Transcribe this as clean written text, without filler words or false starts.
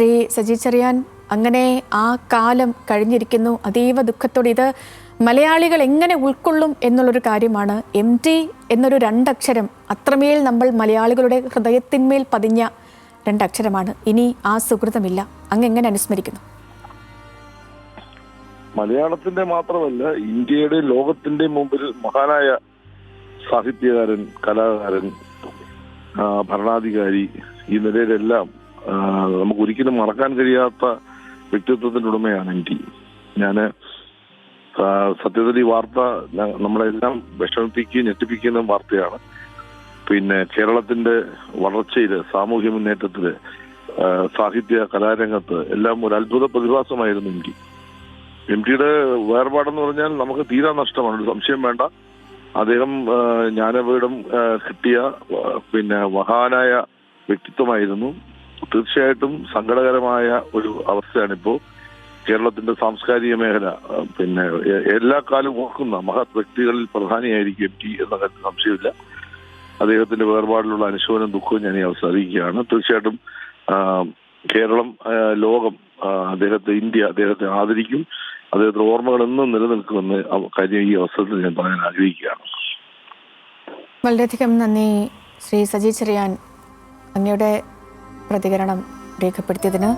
ശ്രീ സജി ചെറിയാൻ, അങ്ങനെ ആ കാലം കഴിഞ്ഞിരിക്കുന്നു. അതീവ ദുഃഖത്തോടെ ഇത് മലയാളികൾ എങ്ങനെ ഉൾക്കൊള്ളും എന്നുള്ളൊരു കാര്യമാണ്. MT എന്നൊരു രണ്ടക്ഷരം അത്രമേൽ നമ്മൾ മലയാളികളുടെ ഹൃദയത്തിന്മേൽ പതിഞ്ഞ രണ്ടക്ഷരമാണ്. ഇനി ആ സുഹൃതമില്ല. അങ്ങ് എങ്ങനെ അനുസ്മരിക്കുന്നു? മലയാളത്തിന്റെ മാത്രമല്ല, ഇന്ത്യയുടെ ലോകത്തിന്റെ മുമ്പിൽ മഹാനായ സാഹിത്യകാരൻ, കലാകാരൻ, ഭരണാധികാരി, ഈ നിലയിലെല്ലാം നമുക്ക് ഒരിക്കലും മറക്കാൻ കഴിയാത്ത വ്യക്തിത്വത്തിന്റെ ഉടമയാണ് MT. ഞാന് സത്യത്തിൽ ഈ വാർത്ത നമ്മളെല്ലാം വിഷമിപ്പിക്കുകയും ഞെട്ടിപ്പിക്കുന്ന വാർത്തയാണ്. പിന്നെ കേരളത്തിന്റെ വളർച്ചയില്, സാമൂഹ്യ മുന്നേറ്റത്തില്, സാഹിത്യ കലാരംഗത്ത് എല്ലാം ഒരു അത്ഭുത പ്രതിഭാസമായിരുന്നു MT. MTയുടെ വേർപാടെന്ന് പറഞ്ഞാൽ നമുക്ക് തീരാ നഷ്ടമാണ്, ഒരു സംശയം വേണ്ട. അദ്ദേഹം ജ്ഞാനപീഠം കിട്ടിയ മഹാനായ വ്യക്തിത്വമായിരുന്നു. തീർച്ചയായിട്ടും സങ്കടകരമായ ഒരു അവസ്ഥയാണിപ്പോ കേരളത്തിന്റെ സാംസ്കാരിക മേഖല. എല്ലാ കാലവും ഓർക്കുന്ന മഹത് വ്യക്തികളിൽ പ്രധാനിയായിരിക്കും MT എന്ന കാര്യത്തിൽ സംശയമില്ല. അദ്ദേഹത്തിന്റെ വേർപാടിലുള്ള അനുശോചനവും ദുഃഖവും ഞാൻ ഈ അവസരം അറിയിക്കുകയാണ്. തീർച്ചയായിട്ടും കേരളം, ലോകം ഇന്ത്യ അദ്ദേഹത്തെ ആദരിക്കും. അദ്ദേഹത്തിന്റെ ഓർമ്മകൾ എന്നും നിലനിൽക്കുമെന്ന് കാര്യം ഈ അവസരത്തിൽ ഞാൻ പറയാൻ ആഗ്രഹിക്കുകയാണ്. വളരെയധികം നന്ദി ശ്രീ സജി ചെറിയാൻ, അങ്ങയുടെ പ്രതികരണം രേഖപ്പെടുത്തിയതിന്.